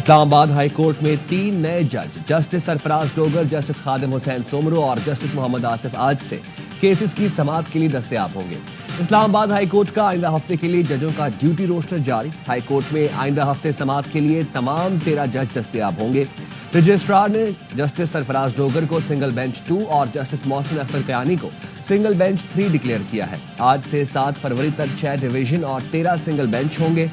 اسلام آباد high court میں 3 نئے جج جسٹس سرفراز ڈوگر، جسٹس خادم حسین سومرو اور جسٹس محمد آصف آج سے کیسز کی سماعت کے لیے دستیاب ہوں گے۔ اسلام آباد ہائی کورٹ کا آئندہ ہفتے کے لیے ججوں کا ڈیوٹی روسٹر جاری۔ ہائی کورٹ میں آئندہ ہفتے سماعت کے لیے تمام 13 جج دستیاب ہوں گے۔ رجسٹرار نے جسٹس سرفراز ڈوگر کو سنگل بینچ 2 اور جسٹس محسن اختر قیانی کو سنگل بینچ 3 ڈکلیئر کیا ہے۔ آج سے 7 فروری تک 6 ڈویژن اور 13 سنگل بینچ ہوں گے۔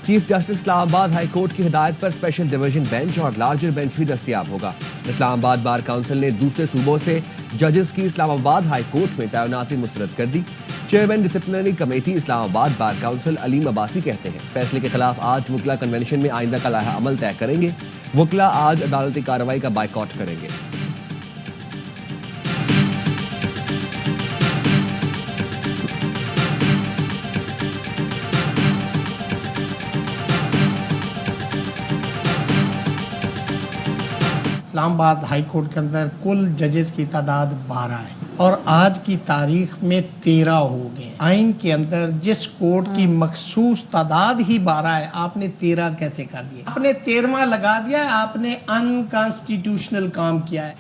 چیف جسٹس اسلام آباد ہائی کورٹ کی ہدایت پر اسپیشل ڈویژن بینچ اور لارجر بینچ بھی دستیاب ہوگا۔ اسلام آباد بار کونسل نے دوسرے صوبوں سے ججز کی اسلام آباد ہائی کورٹ میں تعیناتی مسترد کر دی۔ چیئرمین ڈسپلنری کمیٹی اسلام آباد بار کونسل علیم عباسی کہتے ہیں فیصلے کے خلاف آج وکلا کنونشن میں آئندہ کا لائحہ عمل طے کریں گے۔ وکلا آج عدالتی کارروائی کا بائیکاٹ کریں گے۔ اسلام آباد ہائی کورٹ کے اندر کل ججز کی تعداد 12 ہے اور آج کی تاریخ میں 13 ہو گئے۔ آئین کے اندر جس کورٹ کی مخصوص تعداد ہی 12 ہے، آپ نے 13 کیسے کر دیا؟ آپ نے 13واں لگا دیا ہے، آپ نے انکانسٹیٹیوشنل کام کیا ہے۔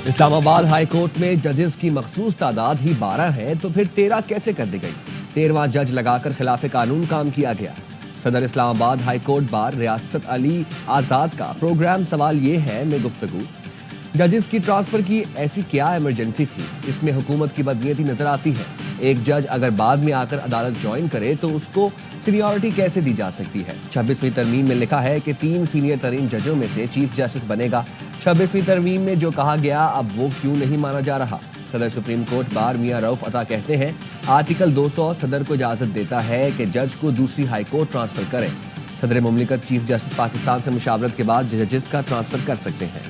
اسلام آباد ہائی کورٹ میں ججز کی مخصوص تعداد ہی 12 ہے تو پھر 13 کیسے کر دی گئی؟ 13واں جج لگا کر خلاف قانون کام کیا گیا۔ صدر اسلام آباد ہائی کورٹ بار ریاست علی آزاد کا پروگرام سوال یہ ہے میں گفتگو، ججز کی ٹرانسفر کی ایسی کیا ایمرجنسی تھی؟ اس میں حکومت کی بدنیتی نظر آتی ہے۔ ایک جج اگر بعد میں آ کر عدالت جوائن کرے تو اس کو سینیورٹی کیسے دی جا سکتی ہے؟ 26ویں ترمیم میں لکھا ہے کہ 3 سینئر ترین ججوں میں سے چیف جسٹس بنے گا۔ 26ویں ترمیم میں جو کہا گیا اب وہ کیوں نہیں مانا جا رہا؟ صدر سپریم کورٹ بار میاں رؤف عطا کہتے ہیں آرٹیکل 200 صدر کو اجازت دیتا ہے کہ جج کو دوسری ہائی کورٹ ٹرانسفر کرے۔ صدر مملکت چیف جسٹس پاکستان سے مشاورت کے بعد ججز کا ٹرانسفر کر سکتے ہیں۔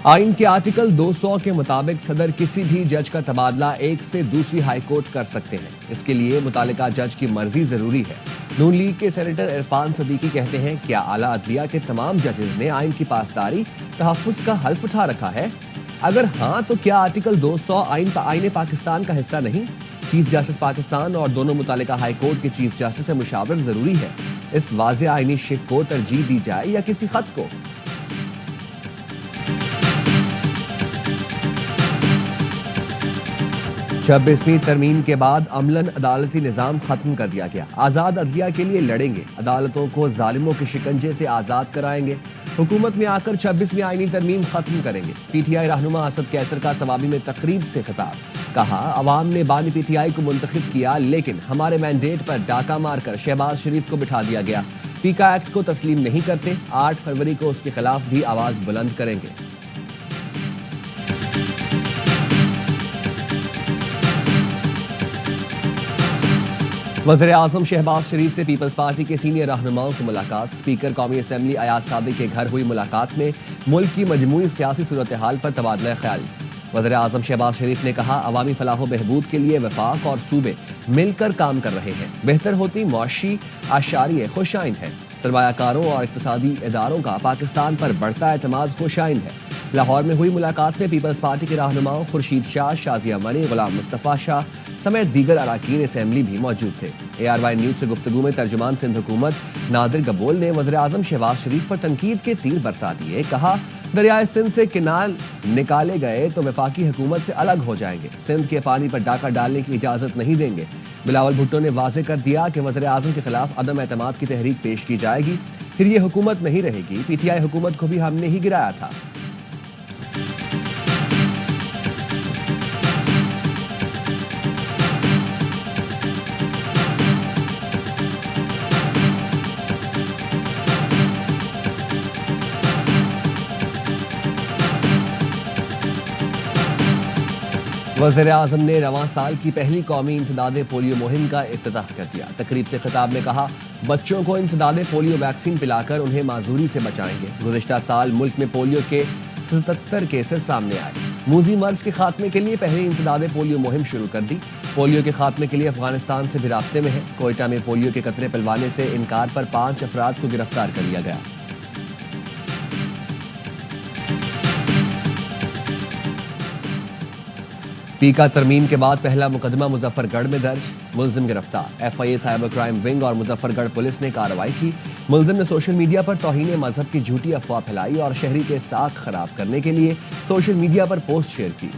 آئین کے آرٹیکل 200 کے مطابق صدر کسی بھی جج کا تبادلہ ایک سے دوسری ہائی کورٹ کر سکتے ہیں۔ اس کے لیے متعلقہ جج کی مرضی ضروری ہے۔ نون لیگ کے سینیٹر عرفان صدیقی کہتے ہیں کیا اعلیٰ عدلیہ کے تمام ججز نے آئین کی پاسداری تحفظ کا حلف اٹھا رکھا ہے؟ اگر ہاں تو کیا آرٹیکل 200 آئین پاکستان کا حصہ نہیں؟ چیف جسٹس پاکستان اور دونوں متعلقہ ہائی کورٹ کے چیف جسٹس سے مشاورت ضروری ہے۔ اس واضح آئینی شق کو ترجیح دی جائے یا کسی خط کو؟ 26ویں ترمیم کے بعد عملاً عدالتی نظام ختم کر دیا گیا۔ آزاد عدلیہ کے لیے لڑیں گے، عدالتوں کو ظالموں کے شکنجے سے آزاد کرائیں گے، حکومت میں آ کر 26ویں آئینی ترمیم ختم کریں گے۔ پی ٹی آئی رہنما اسد کیسر کا ثوابی میں تقریب سے خطاب، کہا عوام نے بانی پی ٹی آئی کو منتخب کیا لیکن ہمارے مینڈیٹ پر ڈاکہ مار کر شہباز شریف کو بٹھا دیا گیا۔ پیکا ایکٹ کو تسلیم نہیں کرتے، 8 فروری کو اس کے خلاف بھی آواز بلند کریں گے۔ وزیر اعظم شہباز شریف سے پیپلز پارٹی کے سینئر رہنماؤں کی ملاقات۔ اسپیکر قومی اسمبلی ایاز صادق کے گھر ہوئی ملاقات میں ملک کی مجموعی سیاسی صورتحال پر تبادلہ خیال۔ وزیر اعظم شہباز شریف نے کہا عوامی فلاح و بہبود کے لیے وفاق اور صوبے مل کر کام کر رہے ہیں، بہتر ہوتی معاشی آشاریہ خوش آئند ہے۔ سرمایہ کاروں اور اقتصادی اداروں کا پاکستان پر بڑھتا اعتماد خوش آئند ہے۔ لاہور میں ہوئی ملاقات میں پیپلز پارٹی کے رہنماؤں خورشید شاہ، شازیہ منی، غلام مصطفیٰ شاہ سمیت دیگر اراکین اسمبلی بھی موجود تھے۔ ARY نیوز سے گفتگو میں ترجمان سندھ حکومت نادر گبول نے وزیر اعظم شہباز شریف پر تنقید کے تیر برسا دیے، کہا دریائے سندھ سے کینال نکالے گئے تو وفاقی حکومت سے الگ ہو جائیں گے، سندھ کے پانی پر ڈاکہ ڈالنے کی اجازت نہیں دیں گے۔ بلاول بھٹو نے واضح کر دیا کہ وزیر اعظم کے خلاف عدم اعتماد کی تحریک پیش کی جائے گی، پھر یہ حکومت نہیں رہے گی۔ PTI حکومت کو بھی ہم نے ہی گرایا تھا۔ وزیر اعظم نے رواں سال کی پہلی قومی انسداد پولیو مہم کا افتتاح کر دیا۔ تقریب سے خطاب میں کہا بچوں کو انسداد پولیو ویکسین پلا کر انہیں معذوری سے بچائیں گے۔ گزشتہ سال ملک میں پولیو کے 77 کیسز سامنے آئے۔ موذی مرض کے خاتمے کے لیے پہلی انسداد پولیو مہم شروع کر دی۔ پولیو کے خاتمے کے لیے افغانستان سے بھی رابطے میں ہے۔ کوئٹہ میں پولیو کے قطرے پلوانے سے انکار پر 5 افراد کو گرفتار کر لیا گیا۔ پیکا ترمیم کے بعد پہلا مقدمہ مظفر گڑھ میں درج، ملزم گرفتار۔ F I A cyber crime wing اور مظفر گڑھ پولیس نے کارروائی کی۔ ملزم نے سوشل میڈیا پر توہین مذہب کی جھوٹی افواہ پھیلائی اور شہری کے ساکھ خراب کرنے کے لیے سوشل میڈیا پر پوسٹ شیئر کی۔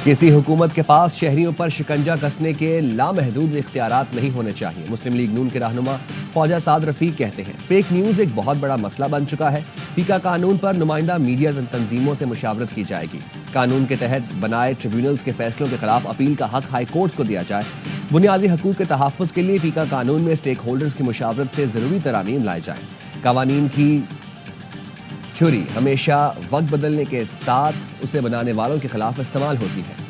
کسی حکومت کے پاس شہریوں پر شکنجہ کسنے کے لامحدود اختیارات نہیں ہونے چاہیے، مسلم لیگ نون کے رہنما خواجہ سعد رفیق کہتے ہیں۔ فیک نیوز ایک بہت بڑا مسئلہ بن چکا ہے۔ پیکا قانون پر نمائندہ میڈیا تنظیموں سے مشاورت کی جائے گی۔ قانون کے تحت بنائے ٹریبیونلز کے فیصلوں کے خلاف اپیل کا حق ہائی کورٹس کو دیا جائے۔ بنیادی حقوق کے تحفظ کے لیے پیکا قانون میں اسٹیک ہولڈرز کی مشاورت سے ضروری ترامیم لائے جائیں۔ قوانین کی تھیوری ہمیشہ وقت بدلنے کے ساتھ اسے بنانے والوں کے خلاف استعمال ہوتی ہے۔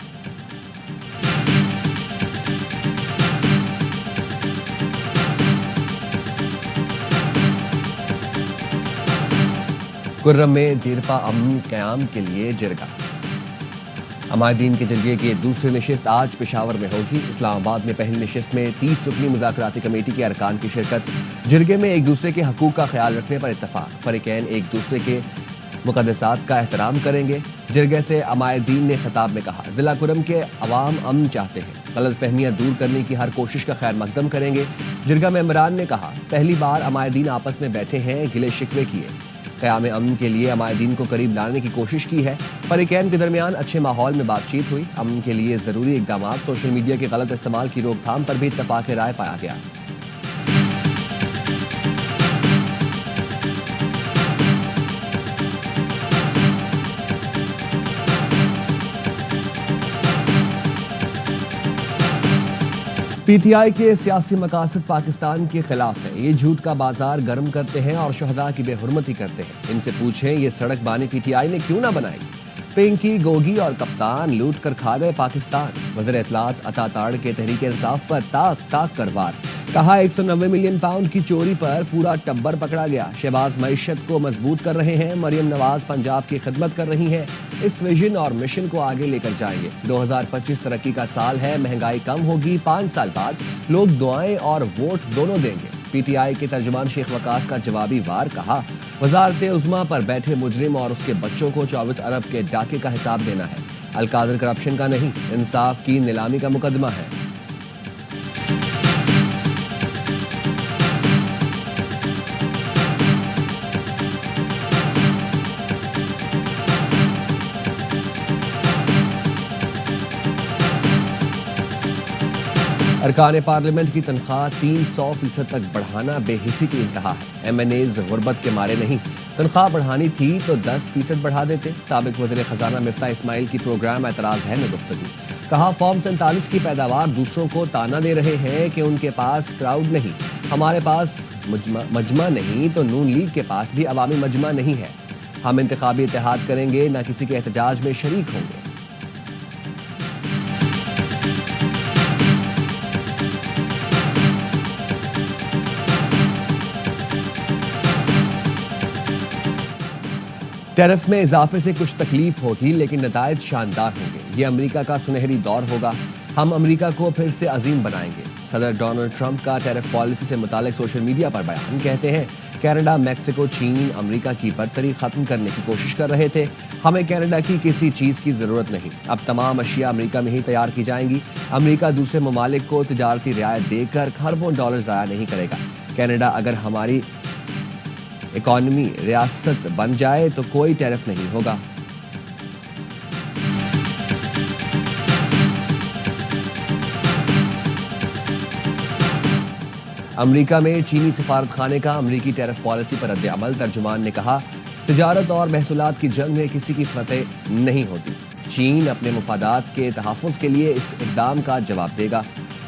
کرم میں دیرپا امن قیام کے لیے جرگہ۔ عمائدین کے جرگے کی دوسری نشست آج پشاور میں ہوگی۔ اسلام آباد میں پہلی نشست میں 30 رکنی مذاکراتی کمیٹی کے ارکان کی شرکت۔ جرگے میں ایک دوسرے کے حقوق کا خیال رکھنے پر اتفاق۔ فریقین ایک دوسرے کے مقدسات کا احترام کریں گے۔ جرگے سے عمائدین نے خطاب میں کہا، ضلع کرم کے عوام امن چاہتے ہیں، غلط فہمیاں دور کرنے کی ہر کوشش کا خیر مقدم کریں گے۔ جرگہ ممبران نے کہا، پہلی بار عمائدین آپس میں بیٹھے ہیں، گلے شکوے کیے، قیام امن کے لیے عمائدین کو قریب لانے کی کوشش کی ہے۔ فریقین کے درمیان اچھے ماحول میں بات چیت ہوئی۔ امن کے لیے ضروری اقدامات، سوشل میڈیا کے غلط استعمال کی روک تھام پر بھی اتفاق رائے پایا گیا۔ پی ٹی آئی کے سیاسی مقاصد پاکستان کے خلاف ہیں۔ یہ جھوٹ کا بازار گرم کرتے ہیں اور شہداء کی بے حرمتی کرتے ہیں۔ ان سے پوچھیں یہ سڑک بانی پی ٹی آئی نے کیوں نہ بنائی؟ پنکی، گوگی اور کپتان لوٹ کر کھا گئے پاکستان۔ وزیر اطلاعات عطا تاڑ کے تحریک انصاف پر تاک تاک کر وار۔ کہا 190 ملین پاؤنڈ کی چوری پر پورا ٹبر پکڑا گیا۔ شہباز معیشت کو مضبوط کر رہے ہیں، مریم نواز پنجاب کی خدمت کر رہی ہیں، اس ویژن اور مشن کو آگے لے کر جائیں گے۔ 2025 ترقی کا سال ہے، مہنگائی کم ہوگی، 5 سال بعد لوگ دعائیں اور ووٹ دونوں دیں گے۔ پی ٹی آئی کے ترجمان شیخ وقاص کا جوابی وار، کہا وزارت عظمیٰ پر بیٹھے مجرم اور اس کے بچوں کو 24 ارب کے ڈاکے کا حساب دینا ہے۔ القادر کرپشن کا نہیں، انصاف کی نیلامی کا مقدمہ ہے۔ ارکان پارلیمنٹ کی تنخواہ 300% تک بڑھانا بے حسی کی انتہا ہے۔ ایم این ایز غربت کے مارے نہیں، تنخواہ بڑھانی تھی تو 10% بڑھا دیتے۔ سابق وزیر خزانہ مفتاح اسماعیل کی پروگرام اعتراض ہے میں گفتگو۔ کہا فارم 47 کی پیداوار دوسروں کو تانا دے رہے ہیں کہ ان کے پاس کراؤڈ نہیں، ہمارے پاس مجمع نہیں تو نون لیگ کے پاس بھی عوامی مجمع نہیں ہے۔ ہم انتخابی اتحاد کریں گے، نہ کسی کے احتجاج میں شریک ہوں گے۔ ٹیرف میں اضافے سے کچھ تکلیف ہوگی لیکن نتائج شاندار ہوں گے۔ یہ امریکہ کا سنہری دور ہوگا، ہم امریکہ کو پھر سے عظیم بنائیں گے۔ صدر ڈونلڈ ٹرمپ کا ٹیرف پالیسی سے متعلق سوشل میڈیا پر بیان، کہتے ہیں کینیڈا، میکسیکو، چین امریکہ کی برتری ختم کرنے کی کوشش کر رہے تھے، ہمیں کینیڈا کی کسی چیز کی ضرورت نہیں، اب تمام اشیاء امریکہ میں ہی تیار کی جائیں گی۔ امریکہ دوسرے ممالک کو تجارتی رعایت دے کر کھربوں ڈالر ضائع نہیں کرے گا۔ کینیڈا اگر ہماری اکانومی ریاست بن جائے تو کوئی ٹیرف نہیں ہوگا۔ امریکہ میں چینی سفارت خانے کا امریکی ٹیرف پالیسی پر رد عمل، ترجمان نے کہا تجارت اور محصولات کی جنگ میں کسی کی فتح نہیں ہوتی، چین اپنے مفادات کے تحفظ کے لیے اس اقدام کا جواب دے گا۔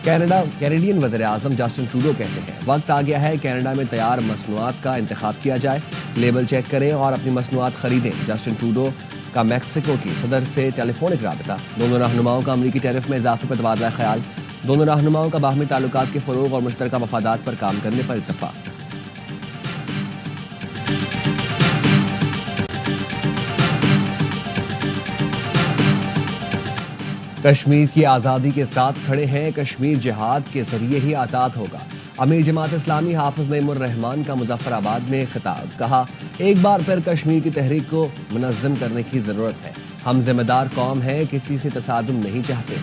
کینیڈین وزیر اعظم جسٹن ٹروڈو کہتے ہیں وقت آ گیا ہے کینیڈا میں تیار مصنوعات کا انتخاب کیا جائے، لیبل چیک کریں اور اپنی مصنوعات خریدیں۔ جسٹن ٹروڈو کا میکسیکو کی صدر سے ٹیلی فونک رابطہ، دونوں رہنماؤں کا امریکی ٹیرف میں اضافے پر تبادلہ خیال۔ دونوں رہنماؤں کا باہمی تعلقات کے فروغ اور مشترکہ مفادات پر کام کرنے پر اتفاق۔ کشمیر کی آزادی کے ساتھ کھڑے ہیں، کشمیر جہاد کے ذریعے ہی آزاد ہوگا۔ امیر جماعت اسلامی حافظ نعیم الرحمان کا مظفر آباد میں خطاب، کہا ایک بار پھر کشمیر کی تحریک کو منظم کرنے کی ضرورت ہے، ہم ذمہ دار قوم ہیں، کسی سے تصادم نہیں چاہتے۔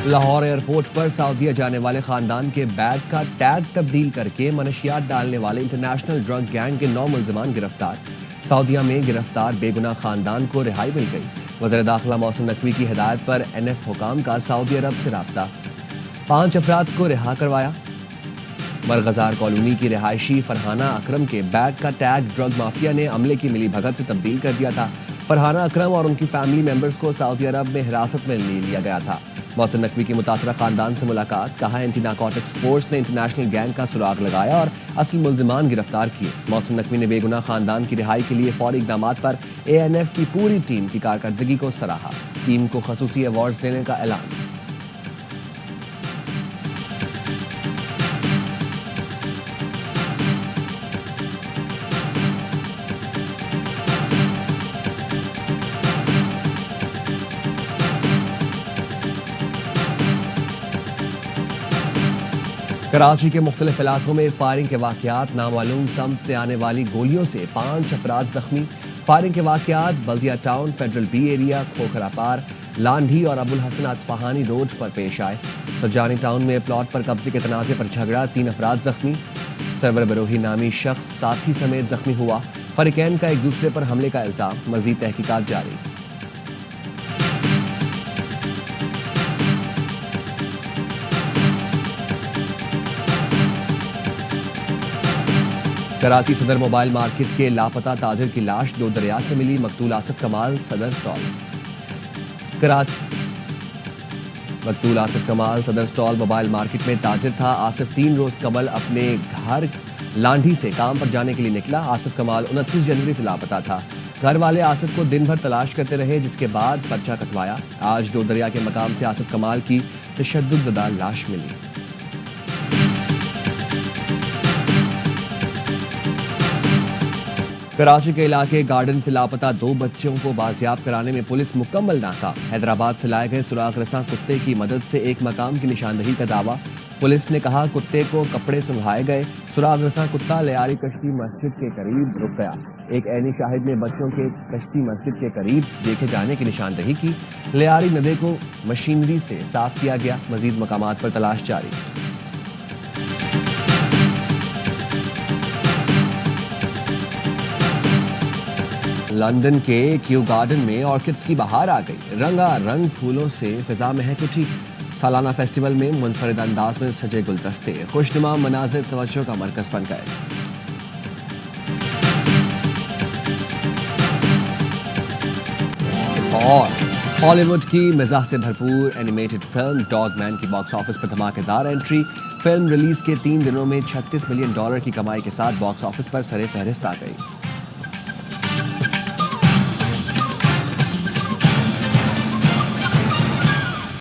لاہور ایئرپورٹ پر سعودیہ جانے والے خاندان کے بیگ کا ٹیگ تبدیل کر کے منشیات ڈالنے والے انٹرنیشنل ڈرگ گینگ کے 9 ملزمان گرفتار۔ سعودیہ میں گرفتار بے گناہ خاندان کو رہائی مل گئی۔ وزیر داخلہ محسن نقوی کی ہدایت پر NF حکام کا سعودی عرب سے رابطہ، 5 افراد کو رہا کروایا۔ مرغزار کالونی کی رہائشی فرحانہ اکرم کے بیگ کا ٹیگ ڈرگ مافیا نے عملے کی ملی بھگت سے تبدیل کر دیا تھا۔ فرحانہ اکرم اور ان کی فیملی ممبرز کو سعودی عرب میں حراست میں لیا گیا تھا۔ محسن نقوی کی متاثرہ خاندان سے ملاقات، کہا اینٹی نارکوٹکس فورس نے انٹرنیشنل گینگ کا سراغ لگایا اور اصل ملزمان گرفتار کیے۔ محسن نقوی نے بے گناہ خاندان کی رہائی کے لیے فوری اقدامات پر ANF کی پوری ٹیم کی کارکردگی کو سراہا۔ ٹیم کو خصوصی ایوارڈز دینے کا اعلان۔ کراچی کے مختلف علاقوں میں فائرنگ کے واقعات، نامعلوم سمت سے آنے والی گولیوں سے 5 افراد زخمی۔ فائرنگ کے واقعات بلدیہ ٹاؤن، فیڈرل بی ایریا، کھوکھرا پار، لانڈھی اور ابو الحسن اصفہانی روڈ پر پیش آئے۔ سرجانی ٹاؤن میں پلاٹ پر قبضے کے تنازع پر جھگڑا، 3 افراد زخمی۔ سرور بروہی نامی شخص ساتھی سمیت زخمی ہوا۔ فریقین کا ایک دوسرے پر حملے کا الزام، مزید تحقیقات جاری۔ کراچی صدر موبائل مارکیٹ کے لاپتہ تاجر کی لاش 2 دریا سے ملی، مقتول آصف کمال صدر سٹال موبائل مارکیٹ میں تاجر تھا۔ آصف 3 روز قبل اپنے گھر لانڈھی سے کام پر جانے کے لیے نکلا۔ آصف کمال 29 جنوری سے لاپتہ تھا۔ گھر والے آصف کو دن بھر تلاش کرتے رہے، جس کے بعد پرچہ کٹوایا۔ آج 2 دریا کے مقام سے آصف کمال کی تشدد زدہ لاش ملی۔ کراچی کے علاقے گارڈن سے لاپتہ 2 بچوں کو بازیاب کرانے میں پولیس مکمل ناکام۔ حیدرآباد سے لائے گئے سراغ رساں کتے کی مدد سے ایک مقام کی نشاندہی کا دعویٰ۔ پولیس نے کہا کتے کو کپڑے سنگھائے گئے۔ سراغ رساں کتا لیاری کشتی مسجد کے قریب رک گیا۔ ایک عینی شاہد نے بچوں کے کشتی مسجد کے قریب دیکھے جانے کی نشاندہی کی۔ لیاری ندے کو مشینری سے صاف کیا گیا۔ مزید مقامات پر تلاش جاری۔ لندن کے کیو گارڈن میں آرکڈز کی بہار آ گئی، رنگا رنگ پھولوں سے فضا مہک اٹھی۔ سالانہ فیسٹیول میں منفرد انداز میں سجے گلدستے خوشنما مناظر توجہ کا مرکز بن گئے۔ اور ہالی ووڈ کی مزاح سے بھرپور اینیمیٹڈ فلم ڈاگ مین کی باکس آفس پر دھماکےدار انٹری۔ فلم ریلیز کے 3 دنوں میں $36 ملین کی کمائی کے ساتھ باکس آفس پر سر فہرست آ گئی۔